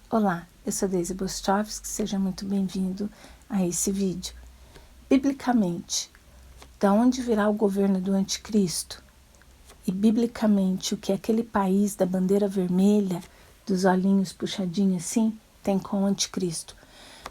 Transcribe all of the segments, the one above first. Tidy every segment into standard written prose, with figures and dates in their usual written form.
Olá, eu sou Daisy Bostrovski, seja muito bem-vindo a esse vídeo. Biblicamente, da onde virá o governo do anticristo? E biblicamente, o que aquele país da bandeira vermelha, dos olhinhos puxadinhos assim, tem com o anticristo?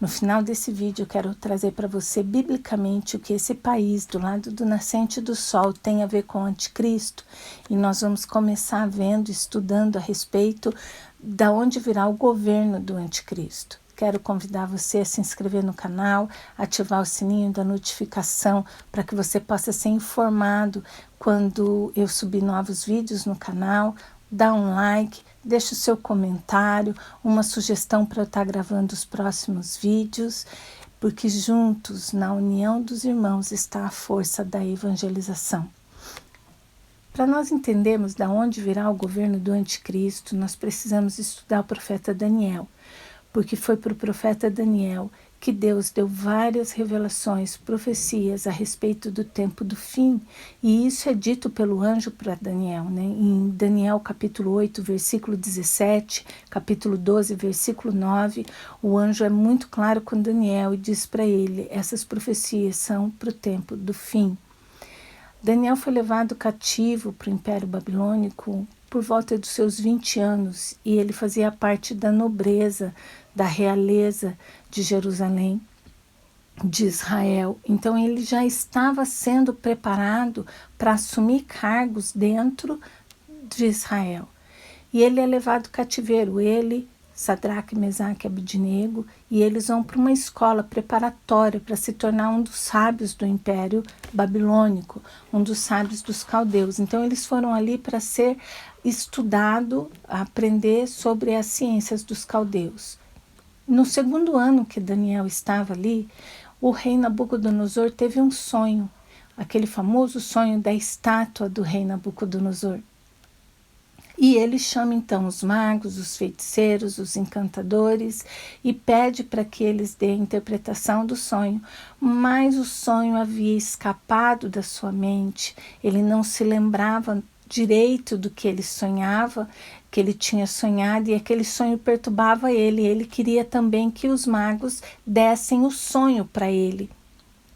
No final desse vídeo eu quero trazer para você biblicamente o que esse país do lado do nascente do sol tem a ver com o anticristo, e nós vamos começar vendo, estudando a respeito da onde virá o governo do anticristo. Quero convidar você a se inscrever no canal, ativar o sininho da notificação para que você possa ser informado quando eu subir novos vídeos no canal. Dá um like, deixa o seu comentário, uma sugestão para eu estar gravando os próximos vídeos, porque juntos, na união dos irmãos, está a força da evangelização. Para nós entendermos de onde virá o governo do anticristo, nós precisamos estudar o profeta Daniel, porque foi para o profeta Daniel que Deus deu várias revelações, profecias a respeito do tempo do fim, e isso é dito pelo anjo para Daniel, né? Em Daniel capítulo 8, versículo 17, capítulo 12, versículo 9, o anjo é muito claro com Daniel e diz para ele, essas profecias são para o tempo do fim. Daniel foi levado cativo para o Império Babilônico por volta dos seus 20 anos e ele fazia parte da nobreza, da realeza de Jerusalém, de Israel. Então ele já estava sendo preparado para assumir cargos dentro de Israel. E ele é levado cativeiro, ele, Sadraque, Mesaque e Abednego, e eles vão para uma escola preparatória para se tornar um dos sábios do Império Babilônico, um dos sábios dos caldeus. Então eles foram ali para ser estudado, aprender sobre as ciências dos caldeus. No segundo ano que Daniel estava ali, o rei Nabucodonosor teve um sonho, aquele famoso sonho da estátua do rei Nabucodonosor. E ele chama então os magos, os feiticeiros, os encantadores e pede para que eles deem a interpretação do sonho, mas o sonho havia escapado da sua mente, ele não se lembrava direito do que ele sonhava, que ele tinha sonhado, e aquele sonho perturbava ele. Ele queria também que os magos dessem o sonho para ele,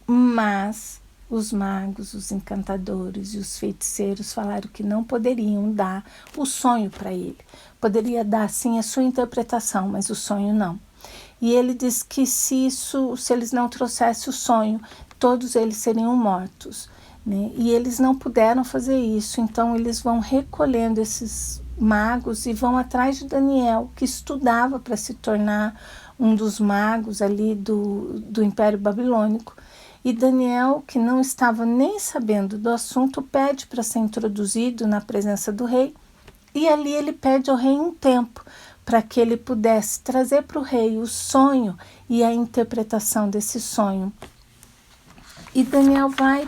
mas os magos, os encantadores e os feiticeiros falaram que não poderiam dar o sonho para ele. Poderia dar sim a sua interpretação, mas o sonho não. E ele diz que se eles não trouxessem o sonho, todos eles seriam mortos, né? E eles não puderam fazer isso, então eles vão recolhendo esses magos e vão atrás de Daniel, que estudava para se tornar um dos magos ali do Império Babilônico. E Daniel, que não estava nem sabendo do assunto, pede para ser introduzido na presença do rei, e ali ele pede ao rei um tempo para que ele pudesse trazer para o rei o sonho e a interpretação desse sonho. E Daniel vai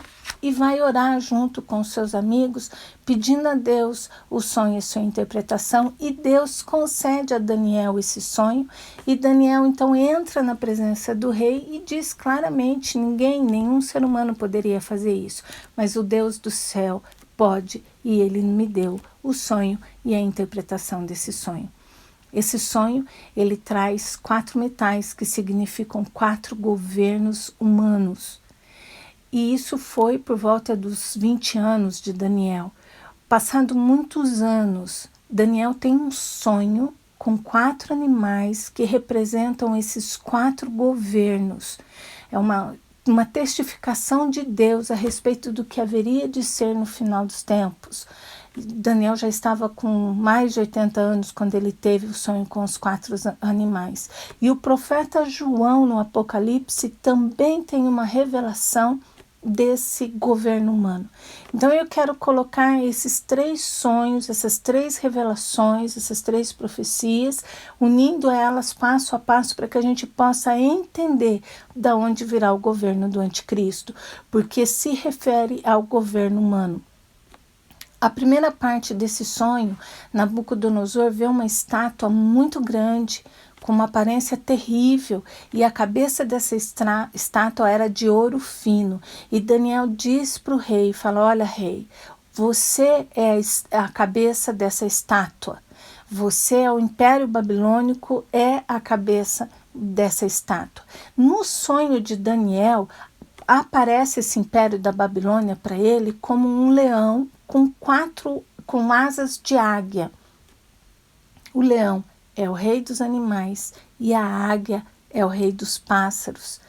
orar junto com seus amigos, pedindo a Deus o sonho e sua interpretação, e Deus concede a Daniel esse sonho, e Daniel então entra na presença do rei e diz claramente, nenhum ser humano poderia fazer isso, mas o Deus do céu pode, e ele me deu o sonho e a interpretação desse sonho. Esse sonho, ele traz 4 metais que significam 4 governos humanos. E isso foi por volta dos 20 anos de Daniel. Passando muitos anos, Daniel tem um sonho com 4 animais que representam esses 4 governos. É uma testificação de Deus a respeito do que haveria de ser no final dos tempos. Daniel já estava com mais de 80 anos quando ele teve o sonho com os 4 animais. E o profeta João, no Apocalipse, também tem uma revelação desse governo humano. Então eu quero colocar esses 3 sonhos, essas 3 revelações, essas 3 profecias, unindo elas passo a passo para que a gente possa entender de onde virá o governo do anticristo, porque se refere ao governo humano. A primeira parte desse sonho, Nabucodonosor vê uma estátua muito grande, com uma aparência terrível, e a cabeça dessa estátua era de ouro fino. E Daniel diz para o rei, fala, olha rei, você é a cabeça dessa estátua, Você é o Império Babilônico, é a cabeça dessa estátua. No sonho de Daniel, aparece esse Império da Babilônia para ele como um leão com asas de águia. O leão é o rei dos animais e a águia é o rei dos pássaros.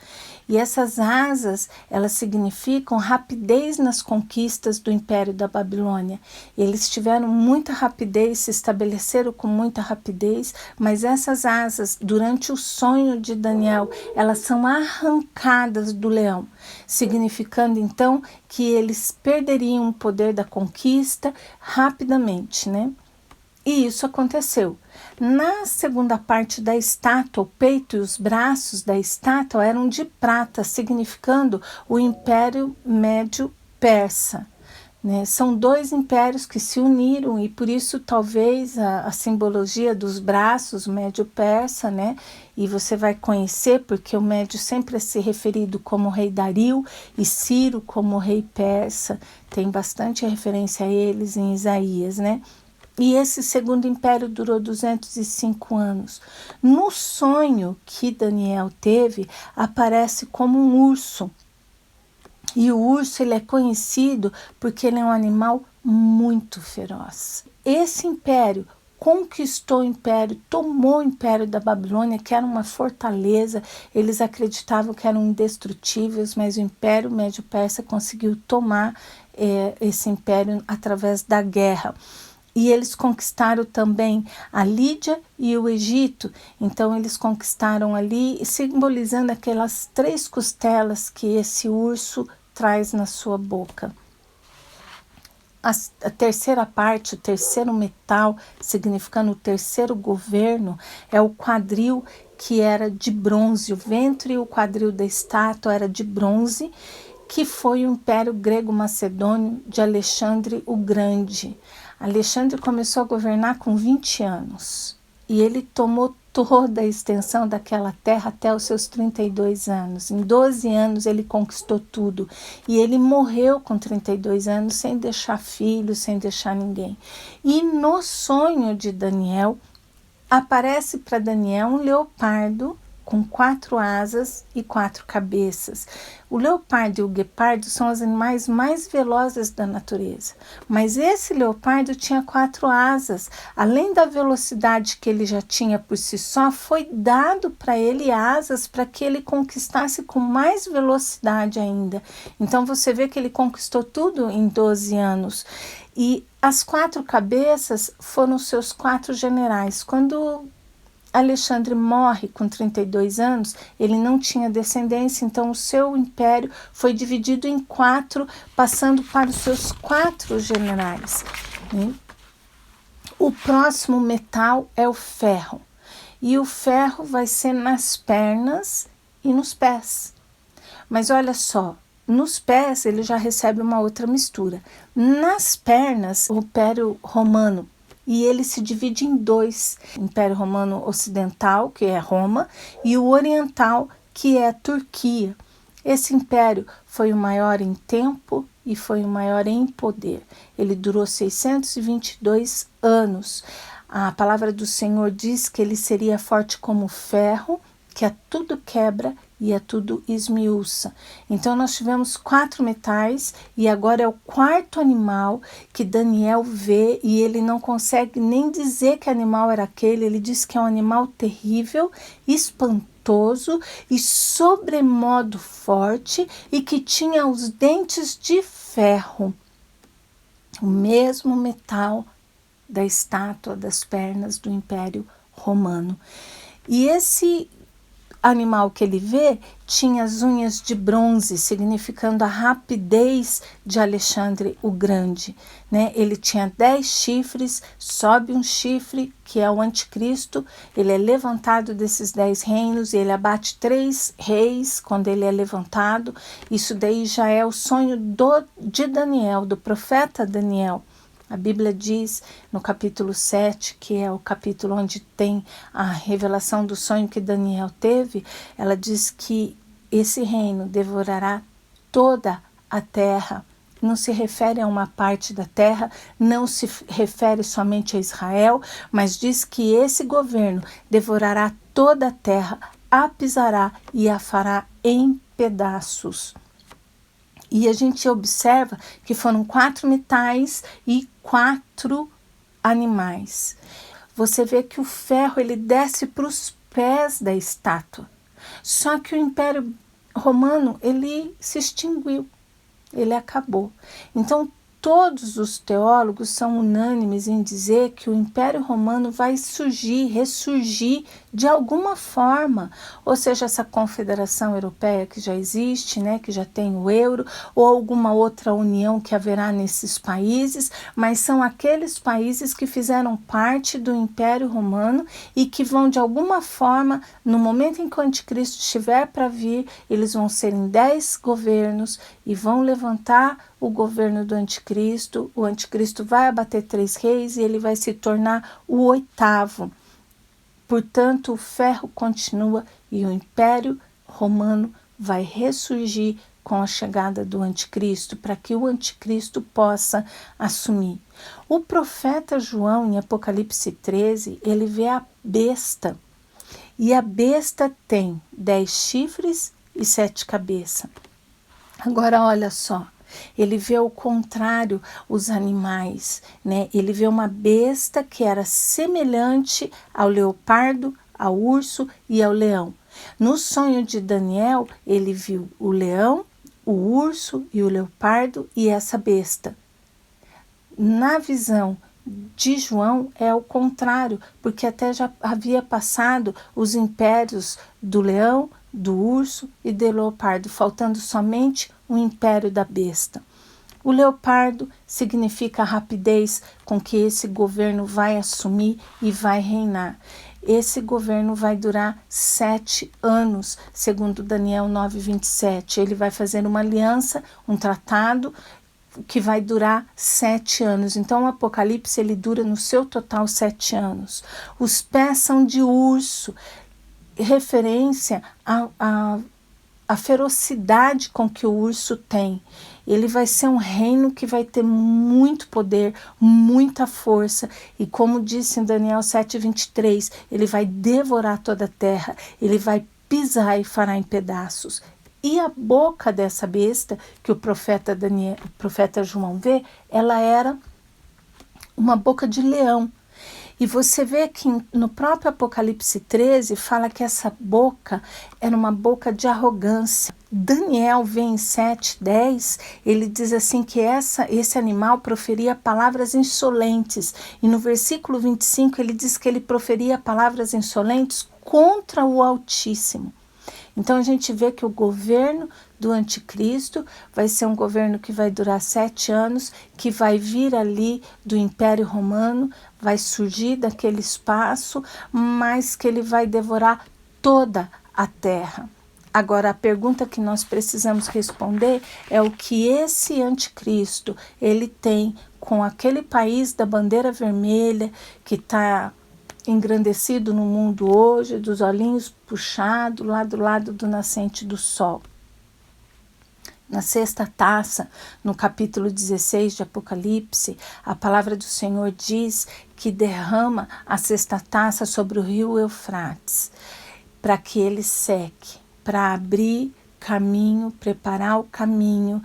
E essas asas, elas significam rapidez nas conquistas do Império da Babilônia. Eles tiveram muita rapidez, se estabeleceram com muita rapidez, mas essas asas, durante o sonho de Daniel, elas são arrancadas do leão, significando então que eles perderiam o poder da conquista rapidamente, né? E isso aconteceu. Na segunda parte da estátua, o peito e os braços da estátua eram de prata, significando o Império Médio Persa. Né? São dois impérios que se uniram e por isso talvez a simbologia dos braços, Médio Persa, né? E você vai conhecer porque o Médio sempre é se referido como rei Dario e Ciro como rei persa. Tem bastante referência a eles em Isaías, né? E esse segundo império durou 205 anos. No sonho que Daniel teve, aparece como um urso. E o urso ele é conhecido porque ele é um animal muito feroz. Esse império conquistou o império, tomou o império da Babilônia, que era uma fortaleza. Eles acreditavam que eram indestrutíveis, mas o Império Médio-Persa conseguiu tomar esse império através da guerra. E eles conquistaram também a Lídia e o Egito. Então eles conquistaram ali, simbolizando aquelas 3 costelas que esse urso traz na sua boca. A terceira parte, o terceiro metal, significando o terceiro governo, é o quadril, que era de bronze. O ventre e o quadril da estátua era de bronze, que foi o Império Grego-Macedônio de Alexandre o Grande. Alexandre começou a governar com 20 anos e ele tomou toda a extensão daquela terra até os seus 32 anos. Em 12 anos ele conquistou tudo e ele morreu com 32 anos sem deixar filhos, sem deixar ninguém. E no sonho de Daniel, aparece para Daniel um leopardo com 4 asas e 4 cabeças. O leopardo e o guepardo são os animais mais velozes da natureza, mas esse leopardo tinha 4 asas. Além da velocidade que ele já tinha por si só, foi dado para ele asas para que ele conquistasse com mais velocidade ainda. Então você vê que ele conquistou tudo em 12 anos. E as 4 cabeças foram seus 4 generais. Quando Alexandre morre com 32 anos, ele não tinha descendência, então o seu império foi dividido em 4, passando para os seus 4 generais. Né? O próximo metal é o ferro, e o ferro vai ser nas pernas e nos pés. Mas olha só, nos pés ele já recebe uma outra mistura. Nas pernas, o Império Romano, e ele se divide em 2, Império Romano Ocidental, que é Roma, e o Oriental, que é a Turquia. Esse império foi o maior em tempo e foi o maior em poder. Ele durou 622 anos. A palavra do Senhor diz que ele seria forte como ferro, que a tudo quebra e a tudo esmiuça. Então nós tivemos 4 metais e agora é o 4º animal que Daniel vê e ele não consegue nem dizer que animal era aquele. Ele diz que é um animal terrível, espantoso e sobremodo forte e que tinha os dentes de ferro, o mesmo metal da estátua das pernas do Império Romano. E esse animal que ele vê tinha as unhas de bronze, significando a rapidez de Alexandre o Grande. Né? Ele tinha 10 chifres, sobe um chifre, que é o anticristo, ele é levantado desses 10 reinos, e ele abate 3 reis quando ele é levantado. Isso daí já é o sonho de Daniel, do profeta Daniel. A Bíblia diz no capítulo 7, que é o capítulo onde tem a revelação do sonho que Daniel teve, ela diz que esse reino devorará toda a terra não se refere a uma parte da terra, não se refere somente a Israel, mas diz que esse governo devorará toda a terra, a pisará e a fará em pedaços. E a gente observa que foram 4 metais e 4 animais. Você vê que o ferro ele desce para os pés da estátua. Só que o Império Romano ele se extinguiu, ele acabou. Então todos os teólogos são unânimes em dizer que o Império Romano vai surgir, ressurgir de alguma forma, ou seja, essa confederação europeia que já existe, né, que já tem o euro, ou alguma outra união que haverá nesses países, mas são aqueles países que fizeram parte do Império Romano e que vão de alguma forma, no momento em que o anticristo estiver para vir, eles vão ser em 10 governos e vão levantar o governo do anticristo. O anticristo vai abater 3 reis e ele vai se tornar o 8º. Portanto, o ferro continua e o Império Romano vai ressurgir com a chegada do anticristo, para que o anticristo possa assumir. O profeta João, em Apocalipse 13, ele vê a besta, e a besta tem 10 chifres e 7 cabeças. Agora, olha só, ele vê o contrário, os animais, né? Ele vê uma besta que era semelhante ao leopardo, ao urso e ao leão. No sonho de Daniel, ele viu o leão, o urso e o leopardo e essa besta. Na visão de João é o contrário, porque até já havia passado os impérios do leão, do urso e do leopardo, faltando somente o império da besta. O leopardo significa a rapidez com que esse governo vai assumir e vai reinar. Esse governo vai durar 7 anos, segundo Daniel 9:27. Ele vai fazer uma aliança, um tratado que vai durar 7 anos. Então o Apocalipse ele dura no seu total 7 anos. Os pés são de urso, referência a ferocidade com que o urso tem. Ele vai ser um reino que vai ter muito poder, muita força. E como disse em Daniel 7:23, ele vai devorar toda a terra, ele vai pisar e fará em pedaços. E a boca dessa besta, que o profeta João vê, ela era uma boca de leão. E você vê que no próprio Apocalipse 13 fala que essa boca era uma boca de arrogância. Daniel vê em 7:10, ele diz assim que esse animal proferia palavras insolentes. E no versículo 25 ele diz que ele proferia palavras insolentes contra o Altíssimo. Então a gente vê que o governo do anticristo vai ser um governo que vai durar 7 anos, que vai vir ali do Império Romano, vai surgir daquele espaço, mas que ele vai devorar toda a terra. Agora, a pergunta que nós precisamos responder é o que esse anticristo ele tem com aquele país da bandeira vermelha que está engrandecido no mundo hoje, dos olhinhos puxados lá do lado do nascente do sol. Na 6ª taça, no capítulo 16 de Apocalipse, a palavra do Senhor diz que derrama a 6ª taça sobre o rio Eufrates, para que ele seque, para abrir caminho, preparar o caminho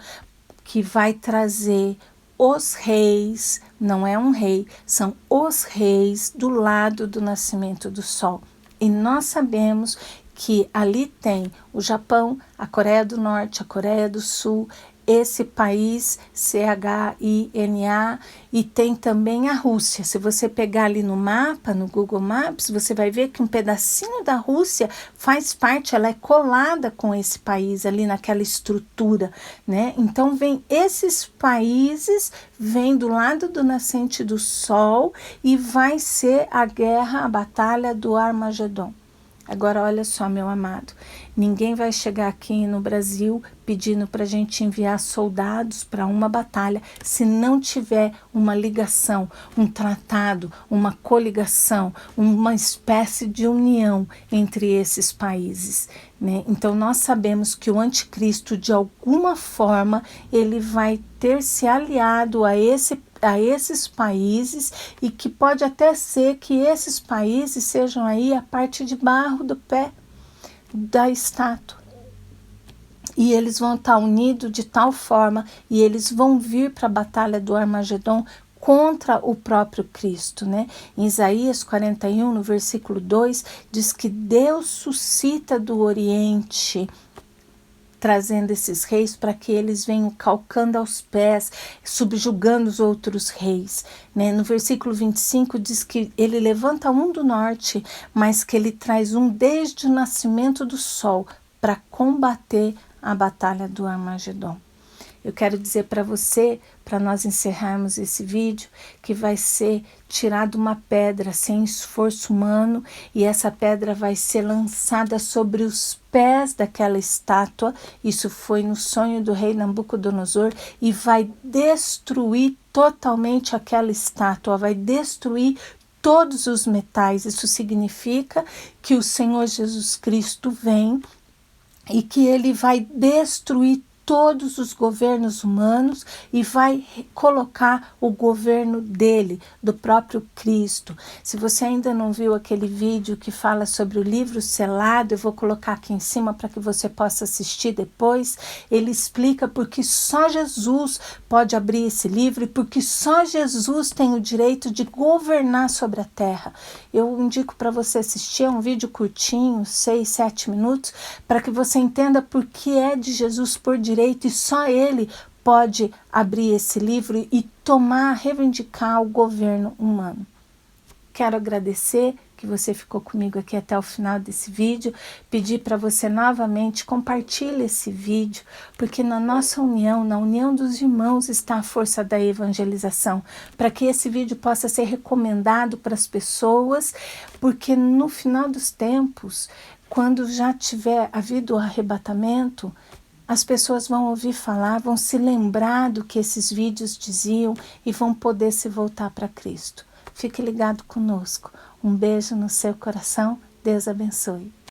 que vai trazer os reis, não é um rei, são os reis do lado do nascimento do sol. E nós sabemos que ali tem o Japão, a Coreia do Norte, a Coreia do Sul, esse país CHINA, e tem também a Rússia. Se você pegar ali no mapa, no Google Maps, você vai ver que um pedacinho da Rússia faz parte, ela é colada com esse país ali naquela estrutura, né? Então vem esses países, vem do lado do nascente do sol e vai ser a guerra, a batalha do Armagedon. Agora, olha só, meu amado, ninguém vai chegar aqui no Brasil pedindo para a gente enviar soldados para uma batalha se não tiver uma ligação, um tratado, uma coligação, uma espécie de união entre esses países, né? Então, nós sabemos que o anticristo, de alguma forma, ele vai ter se aliado a esses países, e que pode até ser que esses países sejam aí a parte de barro do pé da estátua. E eles vão estar unidos de tal forma, e eles vão vir para a batalha do Armagedon contra o próprio Cristo, né? Em Isaías 41, no versículo 2, diz que Deus suscita do Oriente, trazendo esses reis para que eles venham calcando aos pés, subjugando os outros reis, né? No versículo 25 diz que ele levanta um do norte, mas que ele traz um desde o nascimento do sol para combater a batalha do Armagedon. Eu quero dizer para você, para nós encerrarmos esse vídeo, que vai ser tirada uma pedra sem esforço humano, e essa pedra vai ser lançada sobre os pés daquela estátua. Isso foi no sonho do rei Nabucodonosor, e vai destruir totalmente aquela estátua, vai destruir todos os metais. Isso significa que o Senhor Jesus Cristo vem e que ele vai destruir todos os governos humanos e vai colocar o governo dele, do próprio Cristo. Se você ainda não viu aquele vídeo que fala sobre o livro selado, eu vou colocar aqui em cima para que você possa assistir depois. Ele explica porque só Jesus pode abrir esse livro e porque só Jesus tem o direito de governar sobre a terra. Eu indico para você assistir, é um vídeo curtinho, 6, 7 minutos, para que você entenda por que é de Jesus por direito, e só ele pode abrir esse livro e reivindicar o governo humano. Quero agradecer que você ficou comigo aqui até o final desse vídeo, pedir para você novamente compartilhe esse vídeo, porque na nossa união, na união dos irmãos, está a força da evangelização, para que esse vídeo possa ser recomendado para as pessoas, porque no final dos tempos, quando já tiver havido o arrebatamento, as pessoas vão ouvir falar, vão se lembrar do que esses vídeos diziam e vão poder se voltar para Cristo. Fique ligado conosco. Um beijo no seu coração. Deus abençoe.